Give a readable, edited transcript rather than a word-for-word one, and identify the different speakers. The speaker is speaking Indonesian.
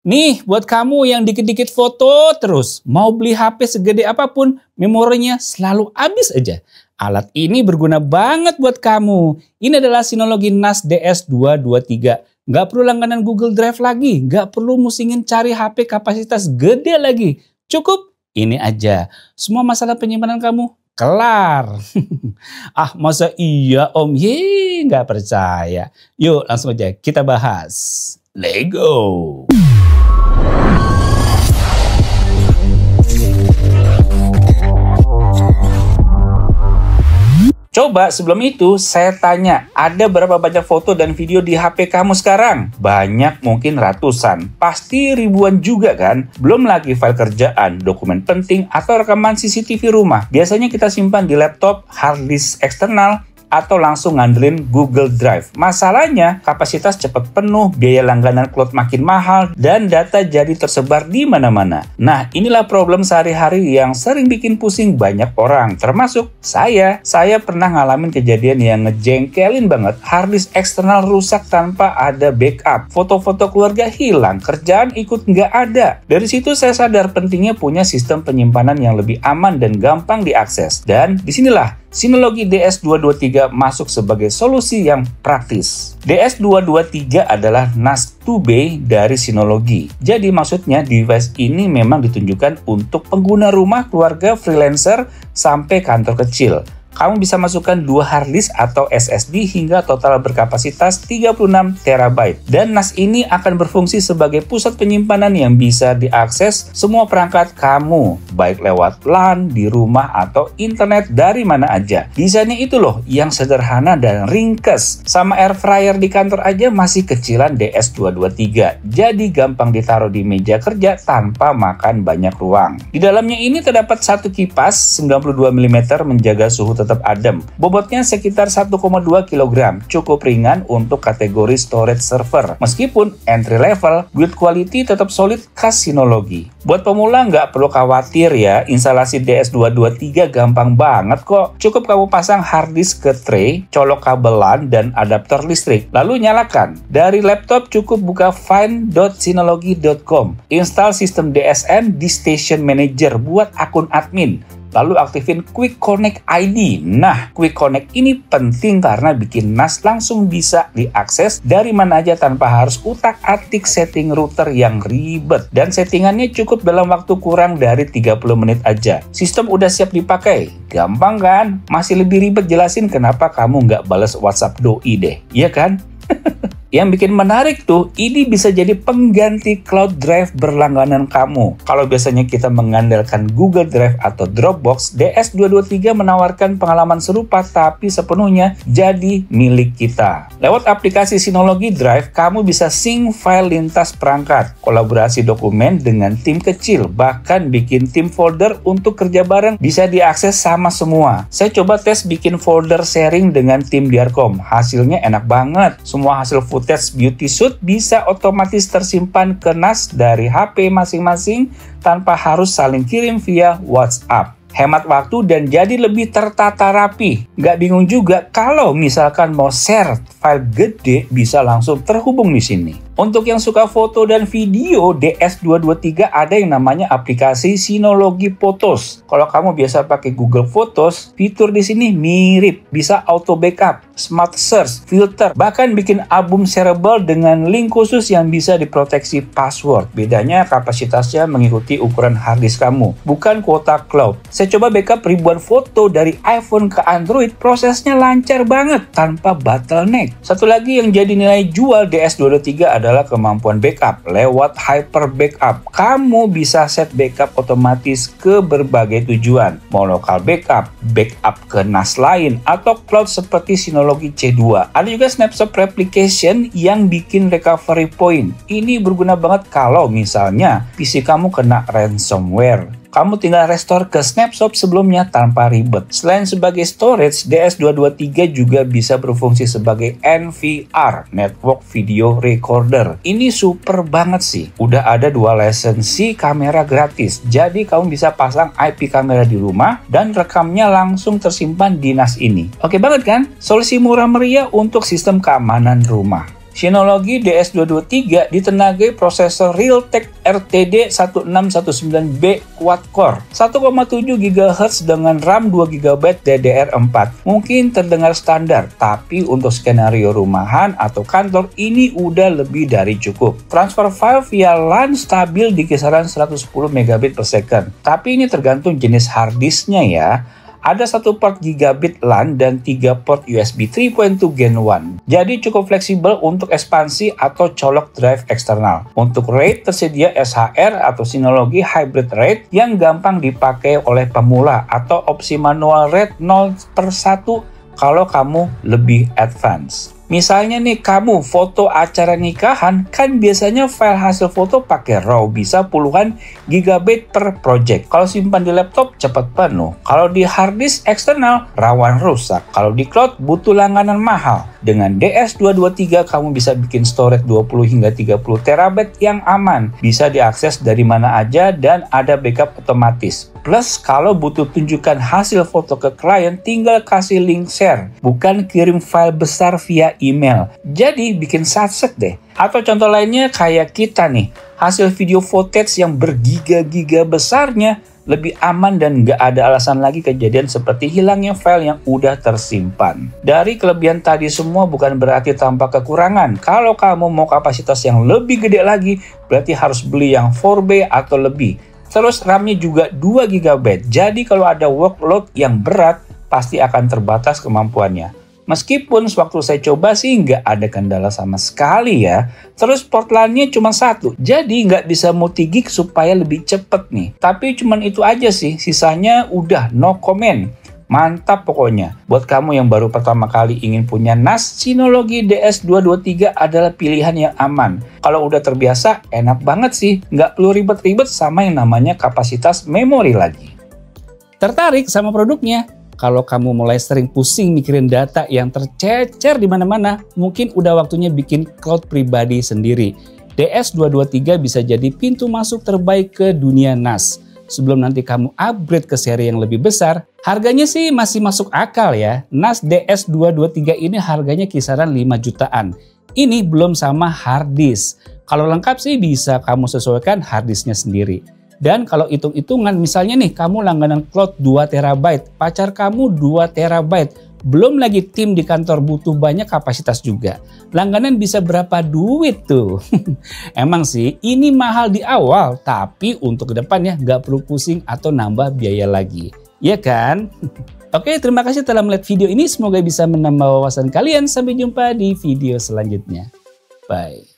Speaker 1: Nih, buat kamu yang dikit-dikit foto terus, mau beli HP segede apapun, memorinya selalu habis aja. Alat ini berguna banget buat kamu. Ini adalah Synology NAS DS223. Nggak perlu langganan Google Drive lagi, nggak perlu musingin cari HP kapasitas gede lagi. Cukup ini aja. Semua masalah penyimpanan kamu kelar. Ah, masa iya Om? Yeay, nggak percaya. Yuk langsung aja kita bahas. Let's go. Coba sebelum itu saya tanya, ada berapa banyak foto dan video di HP kamu sekarang? Banyak, mungkin ratusan. Pasti ribuan juga kan? Belum lagi file kerjaan, dokumen penting, atau rekaman CCTV rumah. Biasanya kita simpan di laptop, hard disk eksternal, atau langsung ngandelin Google Drive. Masalahnya, kapasitas cepat penuh, biaya langganan cloud makin mahal, dan data jadi tersebar di mana-mana. Nah, inilah problem sehari-hari yang sering bikin pusing banyak orang, termasuk saya. Saya pernah ngalamin kejadian yang ngejengkelin banget. Hard disk eksternal rusak tanpa ada backup. Foto-foto keluarga hilang, kerjaan ikut nggak ada. Dari situ saya sadar pentingnya punya sistem penyimpanan yang lebih aman dan gampang diakses. Dan disinilah Synology DS223 masuk sebagai solusi yang praktis. DS223 adalah NAS 2B dari Synology. Jadi maksudnya device ini memang ditunjukkan untuk pengguna rumah, keluarga, freelancer, sampai kantor kecil. Kamu bisa masukkan 2 hard disk atau SSD hingga total berkapasitas 36 TB. Dan NAS ini akan berfungsi sebagai pusat penyimpanan yang bisa diakses semua perangkat kamu, baik lewat LAN, di rumah, atau internet dari mana aja. Desainnya itu loh yang sederhana dan ringkes. Sama air fryer di kantor aja masih kecilan DS223. Jadi gampang ditaruh di meja kerja tanpa makan banyak ruang. Di dalamnya ini terdapat satu kipas 92 mm menjaga suhu tetap adem. Bobotnya sekitar 1,2 kg, cukup ringan untuk kategori storage server. Meskipun entry level, build quality tetap solid khas Synology. Buat pemula nggak perlu khawatir ya, instalasi DS223 gampang banget kok. Cukup kamu pasang hard disk ke tray, colok kabel LAN dan adaptor listrik, lalu nyalakan. Dari laptop cukup buka find.synology.com, install sistem DSN di Station Manager buat akun admin. Lalu aktifin Quick Connect ID. Nah, Quick Connect ini penting karena bikin NAS langsung bisa diakses dari mana aja tanpa harus utak-atik setting router yang ribet. Dan settingannya cukup dalam waktu kurang dari 30 menit aja. Sistem udah siap dipakai. Gampang kan? Masih lebih ribet jelasin kenapa kamu nggak balas WhatsApp doi deh. Iya kan? Yang bikin menarik tuh, ini bisa jadi pengganti cloud drive berlangganan kamu. Kalau biasanya kita mengandalkan Google Drive atau Dropbox, DS223 menawarkan pengalaman serupa tapi sepenuhnya jadi milik kita. Lewat aplikasi Synology Drive, kamu bisa sync file lintas perangkat, kolaborasi dokumen dengan tim kecil, bahkan bikin tim folder untuk kerja bareng bisa diakses sama semua. Saya coba tes bikin folder sharing dengan tim Diarcom, hasilnya enak banget. Semua hasil footage beauty shoot bisa otomatis tersimpan ke NAS dari HP masing-masing tanpa harus saling kirim via WhatsApp. Hemat waktu dan jadi lebih tertata rapi. Nggak bingung juga kalau misalkan mau share file gede bisa langsung terhubung di sini. Untuk yang suka foto dan video, DS223 ada yang namanya aplikasi Synology Photos. Kalau kamu biasa pakai Google Photos, fitur di sini mirip, bisa auto backup, smart search, filter, bahkan bikin album shareable dengan link khusus yang bisa diproteksi password. Bedanya kapasitasnya mengikuti ukuran hard disk kamu, bukan kuota cloud. Saya coba backup ribuan foto dari iPhone ke Android, prosesnya lancar banget tanpa bottleneck. Satu lagi yang jadi nilai jual DS223 adalah kemampuan backup lewat Hyper Backup. Kamu bisa set backup otomatis ke berbagai tujuan, mau lokal backup, backup ke NAS lain, atau cloud seperti Synology C2. Ada juga Snapshot Replication yang bikin recovery point. Ini berguna banget kalau misalnya PC kamu kena ransomware. Kamu tinggal restore ke snapshot sebelumnya tanpa ribet. Selain sebagai storage, DS223 juga bisa berfungsi sebagai NVR, Network Video Recorder. Ini super banget sih. Udah ada 2 lisensi kamera gratis. Jadi kamu bisa pasang IP kamera di rumah dan rekamnya langsung tersimpan di NAS ini. Oke banget kan? Solusi murah meriah untuk sistem keamanan rumah. Synology DS223 ditenagai prosesor Realtek RTD 1619B quad-core 1,7 GHz dengan RAM 2 GB DDR4. Mungkin terdengar standar, tapi untuk skenario rumahan atau kantor ini udah lebih dari cukup. Transfer file via LAN stabil di kisaran 110 Mbit per second. Tapi ini tergantung jenis hard disknya ya. Ada 1 port gigabit LAN dan 3 port USB 3.2 Gen 1. Jadi cukup fleksibel untuk ekspansi atau colok drive eksternal. Untuk RAID tersedia SHR atau Synology Hybrid RAID yang gampang dipakai oleh pemula atau opsi manual RAID 0/1 kalau kamu lebih advance. Misalnya nih kamu foto acara nikahan, kan biasanya file hasil foto pakai RAW bisa puluhan gigabit per project. Kalau simpan di laptop cepat penuh. Kalau di hard disk eksternal rawan rusak. Kalau di cloud butuh langganan mahal. Dengan DS223 kamu bisa bikin storage 20 hingga 30 TB yang aman. Bisa diakses dari mana aja dan ada backup otomatis. Plus kalau butuh tunjukkan hasil foto ke klien tinggal kasih link share. Bukan kirim file besar via email. Jadi bikin satsek deh. Atau contoh lainnya kayak kita nih. Hasil video footage yang bergiga-giga besarnya lebih aman dan nggak ada alasan lagi kejadian seperti hilangnya file yang udah tersimpan. Dari kelebihan tadi semua bukan berarti tanpa kekurangan. Kalau kamu mau kapasitas yang lebih gede lagi, berarti harus beli yang 4B atau lebih. Terus RAM-nya juga 2 GB. Jadi kalau ada workload yang berat, pasti akan terbatas kemampuannya. Meskipun sewaktu saya coba sih nggak ada kendala sama sekali ya. Terus port LAN-nya cuma 1, jadi nggak bisa multi-gig supaya lebih cepet nih. Tapi cuman itu aja sih, sisanya udah no comment. Mantap pokoknya. Buat kamu yang baru pertama kali ingin punya NAS, Synology DS223 adalah pilihan yang aman. Kalau udah terbiasa, enak banget sih. Nggak perlu ribet-ribet sama yang namanya kapasitas memori lagi. Tertarik sama produknya? Kalau kamu mulai sering pusing mikirin data yang tercecer di mana-mana, mungkin udah waktunya bikin cloud pribadi sendiri. DS223 bisa jadi pintu masuk terbaik ke dunia NAS. Sebelum nanti kamu upgrade ke seri yang lebih besar, harganya sih masih masuk akal ya. NAS DS223 ini harganya kisaran 5 jutaan. Ini belum sama hard disk. Kalau lengkap sih bisa kamu sesuaikan hard disknya sendiri. Dan kalau hitung-hitungan misalnya nih kamu langganan cloud 2 TB, pacar kamu 2 TB, belum lagi tim di kantor butuh banyak kapasitas juga. Langganan bisa berapa duit tuh? Emang sih ini mahal di awal, tapi untuk kedepannya nggak perlu pusing atau nambah biaya lagi. Ya kan? Oke, terima kasih telah melihat video ini. Semoga bisa menambah wawasan kalian. Sampai jumpa di video selanjutnya. Bye.